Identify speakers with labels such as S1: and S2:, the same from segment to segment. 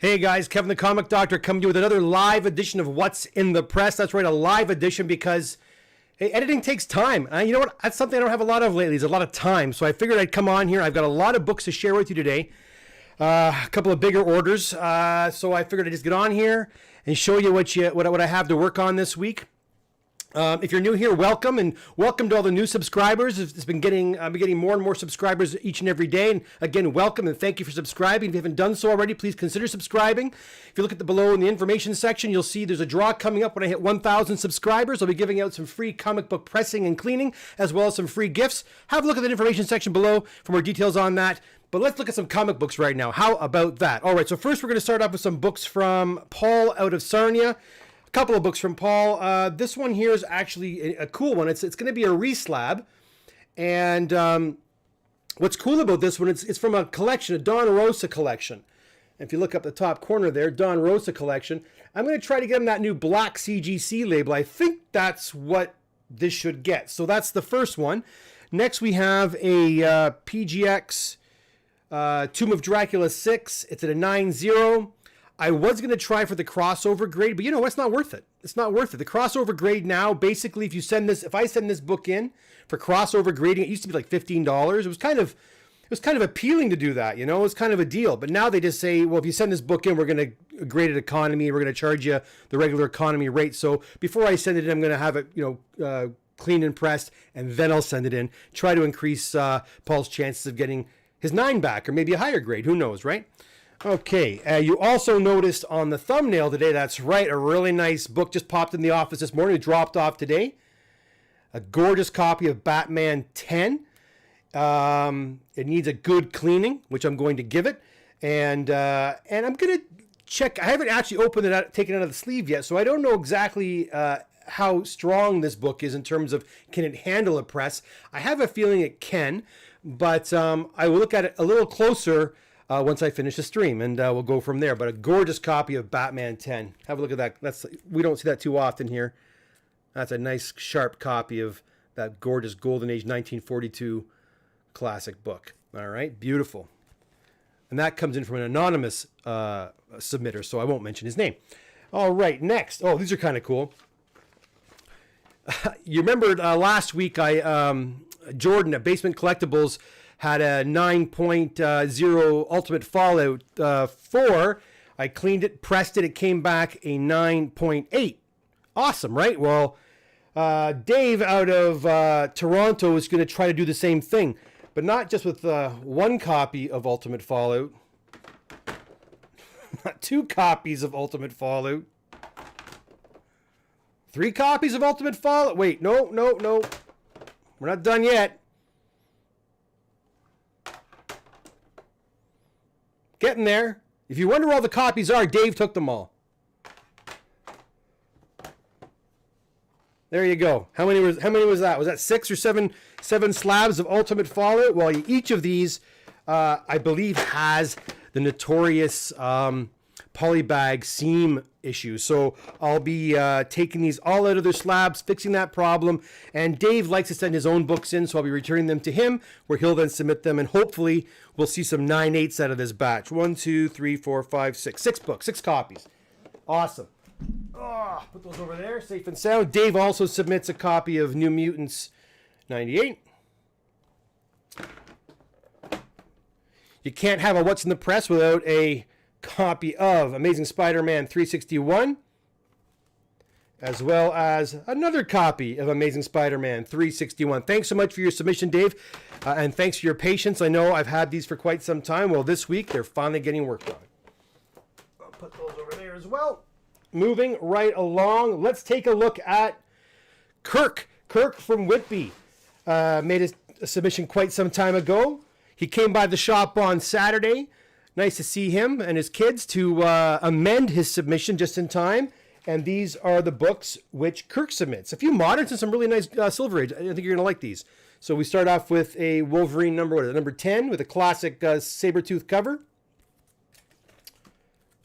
S1: Hey guys, Kevin the Comic Doctor coming to you with another live edition of What's in the Press. That's right, a live edition because hey, editing takes time. You know what? That's something I don't have a lot of lately. There's a lot of time. So I figured I'd come on here. I've got a lot of books to share with you today. A couple of bigger orders. So I figured I'd just get on here and show you what I have to work on this week. If you're new here, welcome, and welcome to all the new subscribers. I've been getting more and more subscribers each and every day. And again, welcome and thank you for subscribing. If you haven't done so already, please consider subscribing. If you look at the below in the information section, you'll see there's a draw coming up when I hit 1,000 subscribers. I'll be giving out some free comic book pressing and cleaning, as well as some free gifts. Have a look at the information section below for more details on that. But let's look at some comic books right now. How about that? All right, so first we're going to start off with some books from Paul out of Sarnia. Couple of books from Paul. This one here is actually a cool one. It's going to be a reslab, and what's cool about this one, it's from a collection, a Don Rosa collection. If you look up the top corner there, Don Rosa collection. I'm going to try to get him that new black CGC label. I think that's what this should get. So that's the first one. Next we have a PGX Tomb of Dracula 6. It's at a 9.0. I was going to try for the crossover grade, but you know what? It's not worth it. It's not worth it. The crossover grade now, basically, if I send this book in for crossover grading, it used to be like $15. It was kind of appealing to do that, you know. It was kind of a deal. But now they just say, well, if you send this book in, we're going to grade it economy. We're going to charge you the regular economy rate. So before I send it in, I'm going to have it, cleaned and pressed, and then I'll send it in. Try to increase Paul's chances of getting his 9 back, or maybe a higher grade. Who knows, right? Okay, you also noticed on the thumbnail today, that's right, a really nice book just popped in the office this morning. It dropped off today. A gorgeous copy of Batman 10. It needs a good cleaning, which I'm going to give it. And I'm going to check. I haven't actually opened it out, taken it out of the sleeve yet, so I don't know exactly how strong this book is in terms of can it handle a press. I have a feeling it can, but I will look at it a little closer once I finish the stream, and we'll go from there. But a gorgeous copy of Batman 10. Have a look at that. We don't see that too often here. That's a nice, sharp copy of that gorgeous Golden Age 1942 classic book. All right, beautiful. And that comes in from an anonymous submitter, so I won't mention his name. All right, next. Oh, these are kind of cool. You remember last week, Jordan at Basement Collectibles had a 9.0 Ultimate Fallout 4. I cleaned it, pressed it. It came back a 9.8. Awesome, right? Well, Dave out of Toronto is going to try to do the same thing, but not just with one copy of Ultimate Fallout. Not 2 copies of Ultimate Fallout. 3 copies of Ultimate Fallout. Wait, no. We're not done yet. Getting there. If you wonder where all the copies are, Dave took them all. There you go. How many was that? Was that 6 or 7 slabs of Ultimate Fallout? Well, each of these, I believe, has the notorious polybag seam issue. So I'll be taking these all out of their slabs, fixing that problem. And Dave likes to send his own books in, so I'll be returning them to him, where he'll then submit them, and hopefully we'll see some 9/8 out of this batch. 1, 2, 3, 4, 5, 6. 6 books, 6 copies. Awesome. Oh, put those over there, safe and sound. Dave also submits a copy of New Mutants 98. You can't have a What's in the Press without a copy of Amazing Spider-Man 361, as well as another copy of Amazing Spider-Man 361. Thanks so much for your submission, Dave, and thanks for your patience. I know I've had these for quite some time. Well, this week they're finally getting worked on. I'll put those over there as well. Moving right along, let's take a look at Kirk. Kirk from Whitby made a submission quite some time ago. He came by the shop on Saturday. Nice to see him and his kids to amend his submission just in time. And these are the books which Kirk submits. A few moderns and some really nice Silver Age. I think you're going to like these. So we start off with a Wolverine number 10 with a classic saber-tooth cover.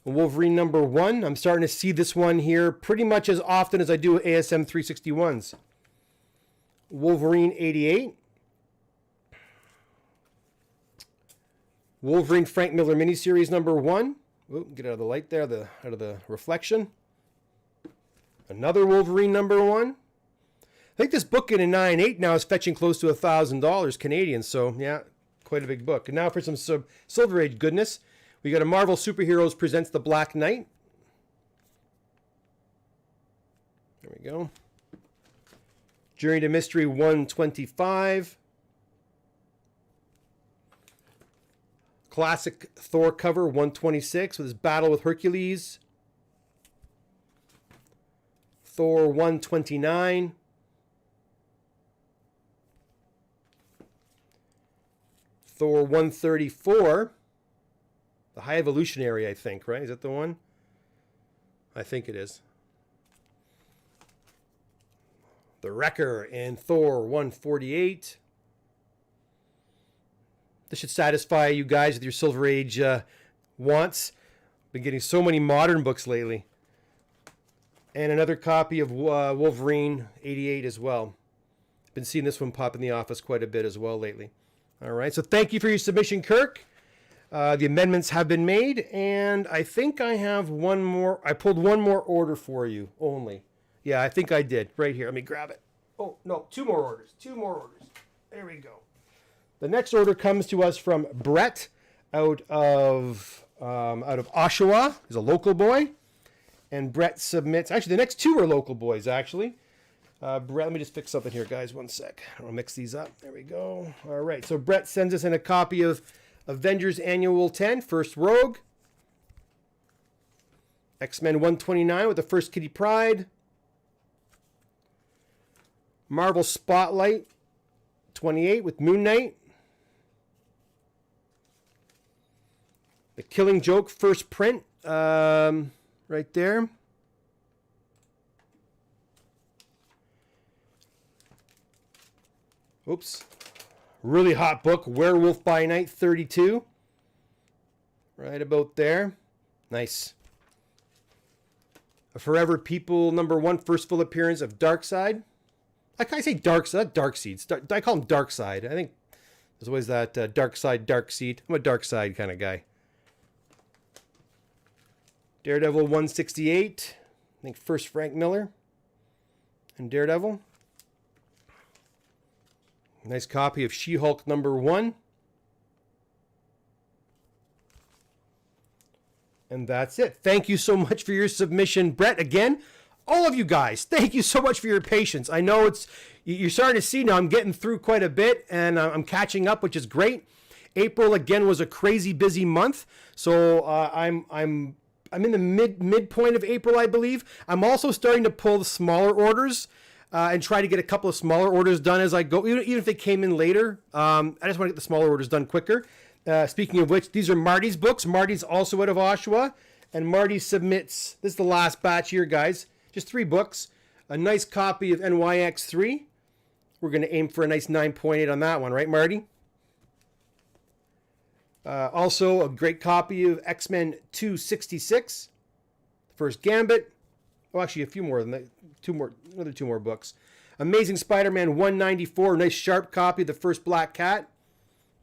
S1: Wolverine number 1. I'm starting to see this one here pretty much as often as I do ASM 361s. Wolverine 88. Wolverine Frank Miller miniseries number 1. Get out of the light there, out of the reflection. Another Wolverine #1. I think this book in a 9.8 now is fetching close to $1,000 Canadian. So yeah, quite a big book. And now for some Silver Age goodness, we got a Marvel Superheroes Presents the Black Knight. There we go. Journey to Mystery 125. Classic Thor cover 126 with his battle with Hercules. Thor 129. Thor 134. The High Evolutionary, I think, right? Is that the one? I think it is. The Wrecker in Thor 148. This should satisfy you guys with your Silver Age wants. Been getting so many modern books lately. And another copy of Wolverine 88 as well. Been seeing this one pop in the office quite a bit as well lately. All right, so thank you for your submission, Kirk. The amendments have been made, and I think I have one more. I pulled one more order for you only. Yeah, I think I did. Right here. Let me grab it. Oh, no, two more orders. Two more orders. There we go. The next order comes to us from Brett out of Oshawa. He's a local boy. And Brett submits... Actually, the next two are local boys, actually. Brett, let me just fix something here, guys. One sec. I'll mix these up. There we go. All right. So Brett sends us in a copy of Avengers Annual 10, First Rogue. X-Men 129 with the first Kitty Pryde. Marvel Spotlight 28 with Moon Knight. The Killing Joke first print right there. Oops. Really hot book, Werewolf by Night 32. Right about there. Nice. A Forever People #1, first full appearance of Darkseid. I say Darkseid, Darkseid. I call him Darkseid. I think there's always that Darkseid, Darkseid. I'm a Darkseid kind of guy. Daredevil 168. I think first Frank Miller and Daredevil. Nice copy of She-Hulk #1. And that's it. Thank you so much for your submission, Brett. Again, all of you guys, thank you so much for your patience. I know you're starting to see now I'm getting through quite a bit, and I'm catching up, which is great. April again was a crazy busy month, so I'm in the midpoint of April, I believe. I'm also starting to pull the smaller orders and try to get a couple of smaller orders done as I go, even if they came in later. I just want to get the smaller orders done quicker. Speaking of which, these are Marty's books. Marty's also out of Oshawa, and Marty submits, this is the last batch here, guys. Just 3 books. A nice copy of NYX3. We're going to aim for a nice 9.8 on that one, right, Marty? Also, a great copy of X-Men 266. First Gambit. Oh, actually, a few more than that. Another 2 more books. Amazing Spider-Man 194. Nice sharp copy of the first Black Cat.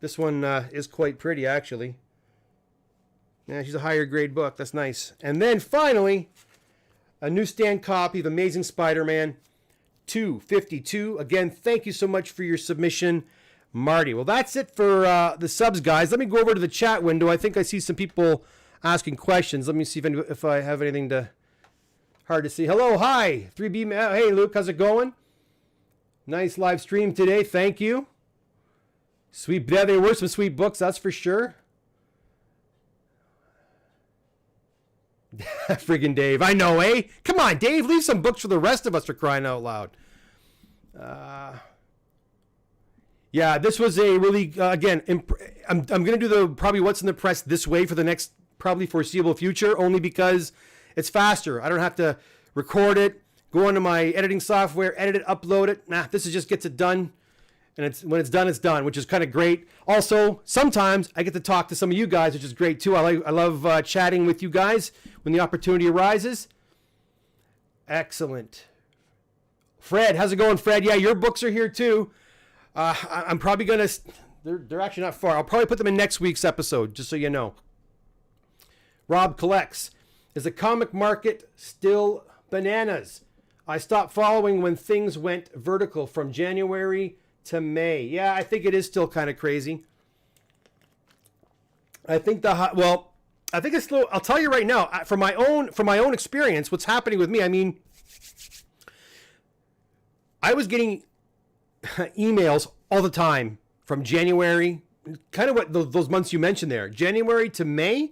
S1: This one is quite pretty, actually. Yeah, she's a higher grade book. That's nice. And then finally, a newsstand copy of Amazing Spider-Man 252. Again, thank you so much for your submission, Marty. Well, that's it for the subs, guys. Let me go over to the chat window. I think I see some people asking questions. Let me see if I have anything hard to see. Hello, hi, 3B. Hey, Luke, how's it going? Nice live stream today. Thank you. Sweet. Yeah, there were some sweet books, that's for sure. Friggin' Dave. I know, eh? Come on, Dave. Leave some books for the rest of us, for crying out loud. Yeah, this was a really, again, I'm going to do probably what's in the press this way for the next probably foreseeable future, only because it's faster. I don't have to record it, go into my editing software, edit it, upload it. Nah, this just gets it done. And when it's done, which is kind of great. Also, sometimes I get to talk to some of you guys, which is great too. I love chatting with you guys when the opportunity arises. Excellent. Fred, how's it going, Fred? Yeah, your books are here too. I'm probably going to... They're actually not far. I'll probably put them in next week's episode, just so you know. Rob collects. Is the comic market still bananas? I stopped following when things went vertical from January to May. Yeah, I think it is still kind of crazy. I think I think it's slow. I'll tell you right now, from my own experience, what's happening with me. I mean, I was getting emails all the time from January, kind of what those months you mentioned there, January to May,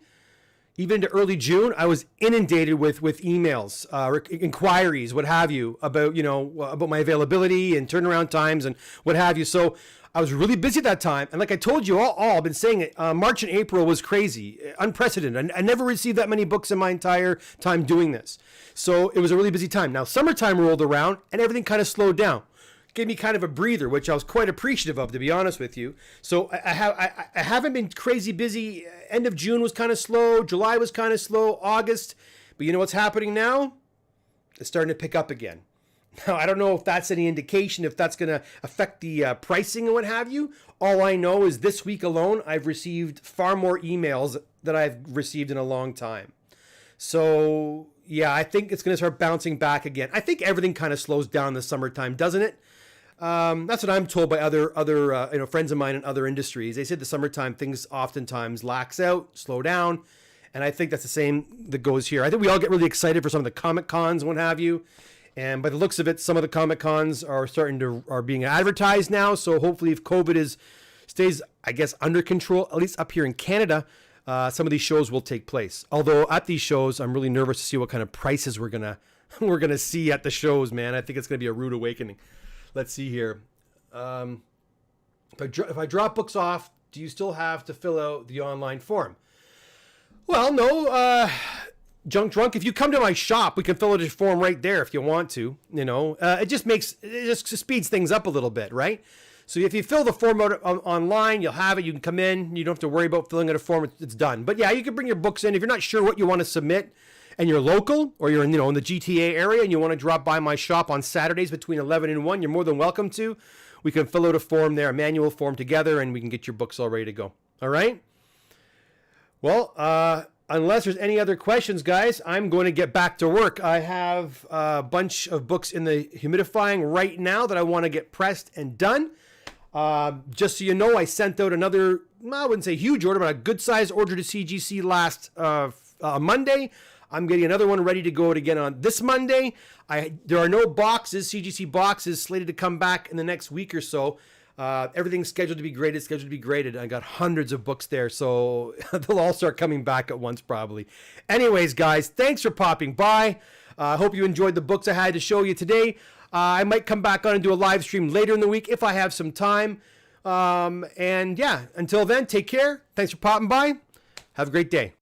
S1: even to early June. I was inundated with emails, inquiries, what have you, about about my availability and turnaround times and what have you. So I was really busy at that time, and like I told you all I've been saying it. March and April was crazy, unprecedented. I never received that many books in my entire time doing this, so it was a really busy time. Now summertime rolled around, and everything kind of slowed down. Gave me kind of a breather, which I was quite appreciative of, to be honest with you. So I haven't been crazy busy. End of June was kind of slow. July was kind of slow. August, but you know what's happening now? It's starting to pick up again. Now, I don't know if that's any indication, if that's going to affect the pricing and what have you. All I know is this week alone, I've received far more emails than I've received in a long time. So, yeah, I think it's going to start bouncing back again. I think everything kind of slows down in the summertime, doesn't it? That's what I'm told by other friends of mine in other industries. They said the summertime things oftentimes lax out, slow down. And I think that's the same that goes here. I think we all get really excited for some of the Comic Cons and what have you. And by the looks of it, some of the Comic Cons are being advertised now. So hopefully, if COVID stays, I guess, under control, at least up here in Canada, some of these shows will take place. Although at these shows, I'm really nervous to see what kind of prices we're gonna see at the shows, man. I think it's gonna be a rude awakening. Let's see here. If I drop books off, do you still have to fill out the online form? Well, no. Junk Drunk, if you come to my shop, we can fill out a form right there if you want to. It just speeds things up a little bit, right? So if you fill the form out online, you'll have it. You can come in. You don't have to worry about filling out a form. It's done. But yeah, you can bring your books in. If you're not sure what you want to submit and you're local or you're in the GTA area and you want to drop by my shop on Saturdays between 11 and 1, you're more than welcome to. We can fill out a form there, a manual form together, and we can get your books all ready to go. All right? Well, unless there's any other questions, guys, I'm going to get back to work. I have a bunch of books in the humidifying right now that I want to get pressed and done. Just so you know, I sent out another, I wouldn't say huge order, but a good size order to CGC last Monday. I'm getting another one ready to go again on this Monday. There are no boxes, CGC boxes, slated to come back in the next week or so. Everything's scheduled to be graded. I got hundreds of books there, so they'll all start coming back at once probably. Anyways, guys, thanks for popping by. I hope you enjoyed the books I had to show you today. I might come back on and do a live stream later in the week if I have some time. And yeah, until then, take care. Thanks for popping by. Have a great day.